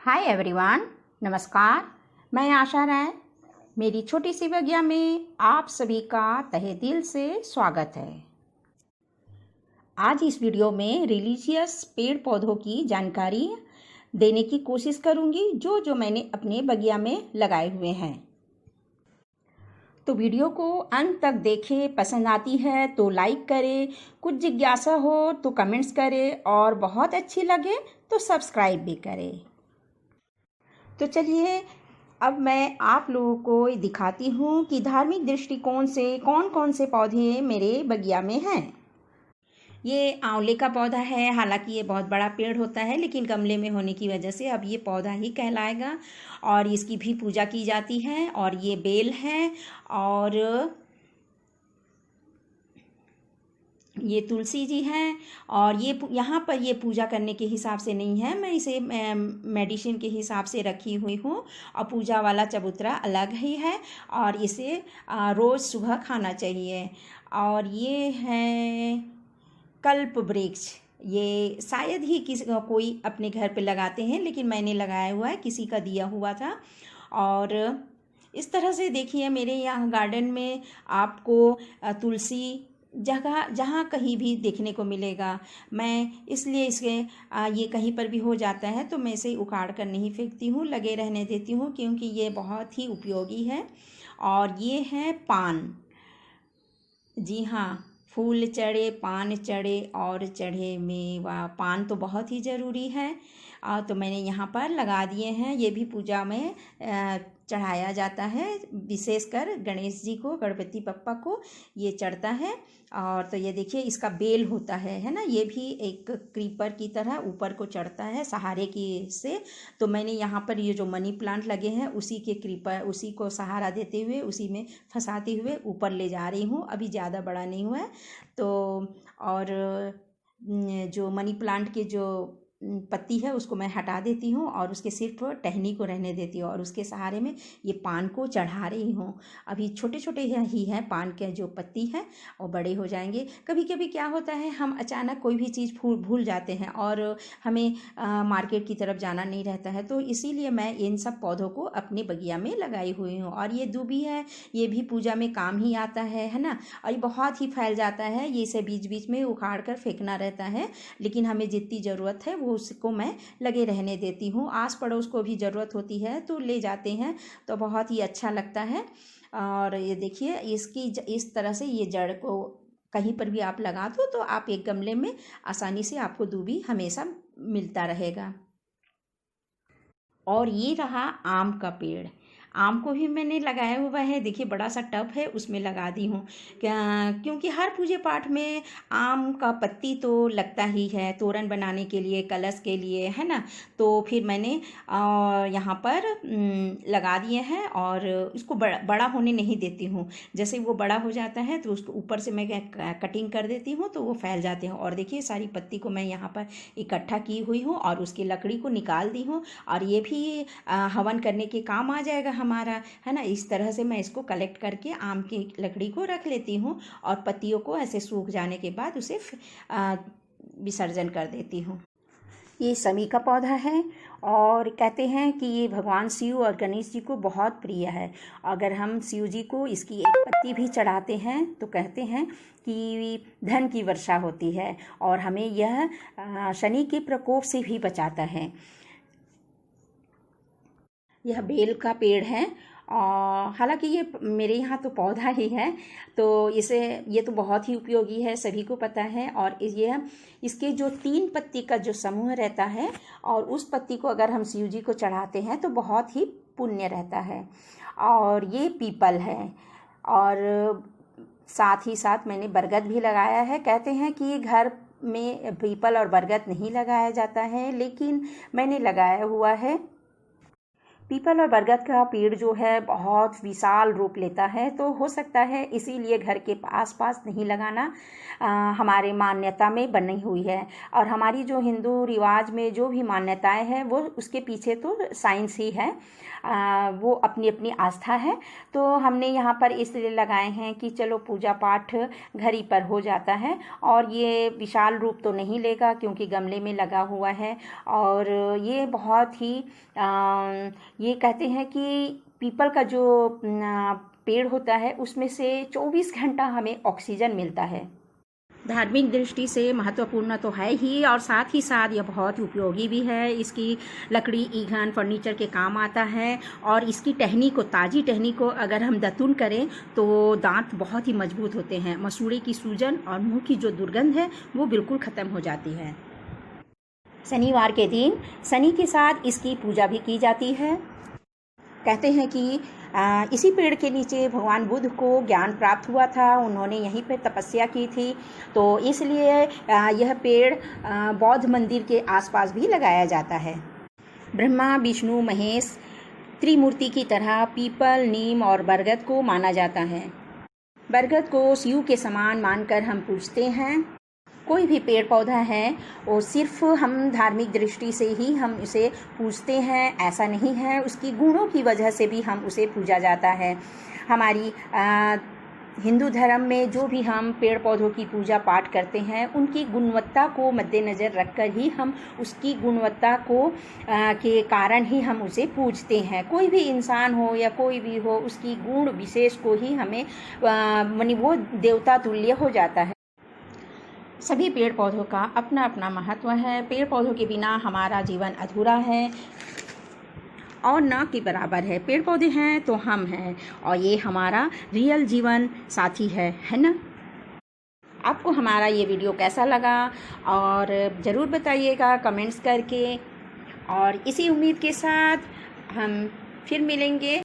Hi everyone, नमस्कार। मैं आशा राय, मेरी छोटी सी बगिया में आप सभी का तहे दिल से स्वागत है। आज इस वीडियो में रिलीजियस पेड़ पौधों की जानकारी देने की कोशिश करूंगी जो मैंने अपने बगिया में लगाए हुए हैं। तो वीडियो को अंत तक देखें, पसंद आती है तो लाइक करें, कुछ जिज्ञासा हो तो कमेंट्स करें और बहुत अच्छी लगे तो सब्सक्राइब भी करें। तो चलिए अब मैं आप लोगों को दिखाती हूँ कि धार्मिक दृष्टिकोण से कौन कौन से पौधे मेरे बगिया में हैं। ये आंवले का पौधा है। हालांकि ये बहुत बड़ा पेड़ होता है, लेकिन गमले में होने की वजह से अब ये पौधा ही कहलाएगा और इसकी भी पूजा की जाती है। और ये बेल है और ये तुलसी जी हैं। और ये यहाँ पर ये पूजा करने के हिसाब से नहीं है, मैं इसे मेडिसिन के हिसाब से रखी हुई हूँ। और पूजा वाला चबूतरा अलग ही है और इसे रोज़ सुबह खाना चाहिए। और ये है कल्प वृक्ष। ये शायद ही कोई अपने घर पे लगाते हैं, लेकिन मैंने लगाया हुआ है, किसी का दिया हुआ था। और इस तरह से देखिए मेरे यहाँ गार्डन में आपको तुलसी जगह जहाँ कहीं भी देखने को मिलेगा। मैं इसलिए इसके ये कहीं पर भी हो जाता है तो मैं इसे उखाड़ कर नहीं फेंकती हूँ, लगे रहने देती हूँ, क्योंकि ये बहुत ही उपयोगी है। और ये है पान। जी हाँ, फूल चढ़े पान चढ़े और चढ़े मेवा। पान तो बहुत ही ज़रूरी है। तो मैंने यहाँ पर लगा दिए हैं। ये भी पूजा में चढ़ाया जाता है, विशेषकर गणेश जी को, गणपति बप्पा को ये चढ़ता है। और तो ये देखिए इसका बेल होता है ना, ये भी एक क्रीपर की तरह ऊपर को चढ़ता है सहारे की से। तो मैंने यहाँ पर ये जो मनी प्लांट लगे हैं उसी के क्रीपर, उसी को सहारा देते हुए, उसी में फंसाते हुए ऊपर ले जा रही हूँ। अभी ज़्यादा बड़ा नहीं हुआ है तो। और जो मनी प्लांट के जो पत्ती है उसको मैं हटा देती हूँ और उसके सिर्फ टहनी को रहने देती हूँ और उसके सहारे में ये पान को चढ़ा रही हूँ। अभी छोटे छोटे ही हैं पान के जो पत्ती है, और बड़े हो जाएंगे। कभी कभी क्या होता है, हम अचानक कोई भी चीज़ भूल जाते हैं और हमें मार्केट की तरफ जाना नहीं रहता है, तो इसीलिए मैं इन सब पौधों को अपने बगिया में लगाई हुई हूँ। और ये दूबी है, ये भी पूजा में काम ही आता है ना। और ये बहुत ही फैल जाता है, ये इसे बीच बीच में उखाड़ कर फेंकना रहता है, लेकिन हमें जितनी ज़रूरत है वो उसको मैं लगे रहने देती हूँ। आस पड़ोस को भी ज़रूरत होती है तो ले जाते हैं, तो बहुत ही अच्छा लगता है। और ये देखिए इसकी इस तरह से ये जड़ को कहीं पर भी आप लगा दो तो आप एक गमले में आसानी से आपको दूबी हमेशा मिलता रहेगा। और ये रहा आम का पेड़। आम को भी मैंने लगाया हुआ है। देखिए बड़ा सा टब है, उसमें लगा दी हूँ क्योंकि हर पूजे पाठ में आम का पत्ती तो लगता ही है, तोरण बनाने के लिए, कलश के लिए, है ना। तो फिर मैंने यहाँ पर लगा दिए हैं और इसको बड़ा होने नहीं देती हूँ। जैसे वो बड़ा हो जाता है तो उसको ऊपर से मैं कटिंग कर देती हूँ तो वो फैल जाते हैं। और देखिए सारी पत्ती को मैं यहाँ पर इकट्ठा की हुई हूँ और उसकी लकड़ी को निकाल दी हूँ, और ये भी हवन करने के काम आ जाएगा हमारा, है ना। इस तरह से मैं इसको कलेक्ट करके आम की लकड़ी को रख लेती हूँ और पत्तियों को ऐसे सूख जाने के बाद उसे विसर्जन कर देती हूँ। ये समी का पौधा है और कहते हैं कि ये भगवान शिव और गणेश जी को बहुत प्रिय है। अगर हम शिव जी को इसकी एक पत्ती भी चढ़ाते हैं तो कहते हैं कि धन की वर्षा होती है और हमें यह शनि के प्रकोप से भी बचाता है। यह बेल का पेड़ है और हालांकि ये मेरे यहाँ तो पौधा ही है, तो ये तो बहुत ही उपयोगी है, सभी को पता है। और ये इसके जो 3 पत्ती का जो समूह रहता है और उस पत्ती को अगर हम शिव जी को चढ़ाते हैं तो बहुत ही पुण्य रहता है। और ये पीपल है और साथ ही साथ मैंने बरगद भी लगाया है। कहते हैं कि ये घर में पीपल और बरगद नहीं लगाया जाता है, लेकिन मैंने लगाया हुआ है। पीपल और बरगद का पेड़ जो है बहुत विशाल रूप लेता है, तो हो सकता है इसीलिए घर के आस पास नहीं लगाना हमारे मान्यता में बनी हुई है। और हमारी जो हिंदू रिवाज में जो भी मान्यताएं हैं वो उसके पीछे तो साइंस ही है, वो अपनी अपनी आस्था है। तो हमने यहाँ पर इसलिए लगाए हैं कि चलो पूजा पाठ घर ही पर हो जाता है, और ये विशाल रूप तो नहीं लेगा क्योंकि गमले में लगा हुआ है। और ये बहुत ही ये कहते हैं कि पीपल का जो पेड़ होता है उसमें से 24 घंटा हमें ऑक्सीजन मिलता है। धार्मिक दृष्टि से महत्वपूर्ण तो है ही, और साथ ही साथ यह बहुत उपयोगी भी है। इसकी लकड़ी ईंधन फर्नीचर के काम आता है, और इसकी टहनी को, ताज़ी टहनी को अगर हम दतुन करें तो दांत बहुत ही मजबूत होते हैं। मसूड़े की सूजन और मुंह की जो दुर्गंध है वो बिल्कुल ख़त्म हो जाती है। शनिवार के दिन शनि के साथ इसकी पूजा भी की जाती है। कहते हैं कि इसी पेड़ के नीचे भगवान बुद्ध को ज्ञान प्राप्त हुआ था, उन्होंने यहीं पर तपस्या की थी, तो इसलिए यह पेड़ बौद्ध मंदिर के आसपास भी लगाया जाता है। ब्रह्मा विष्णु महेश त्रिमूर्ति की तरह पीपल, नीम और बरगद को माना जाता है। बरगद को शिव के समान मानकर हम पूजते हैं। कोई भी पेड़ पौधा है वो सिर्फ हम धार्मिक दृष्टि से ही हम उसे पूजते हैं, ऐसा नहीं है। उसकी गुणों की वजह से भी हम उसे पूजा जाता है। हमारी हिंदू धर्म में जो भी हम पेड़ पौधों की पूजा पाठ करते हैं उनकी गुणवत्ता को मद्देनज़र रखकर ही हम उसकी गुणवत्ता को के कारण ही हम उसे पूजते हैं। कोई भी इंसान हो या कोई भी हो, उसकी गुण विशेष को ही हमें मानी वो देवता तुल्य हो जाता है। सभी पेड़ पौधों का अपना अपना महत्व है। पेड़ पौधों के बिना हमारा जीवन अधूरा है और ना के बराबर है। पेड़ पौधे हैं तो हम हैं, और ये हमारा रियल जीवन साथी है ना। आपको हमारा ये वीडियो कैसा लगा और ज़रूर बताइएगा कमेंट्स करके। और इसी उम्मीद के साथ हम फिर मिलेंगे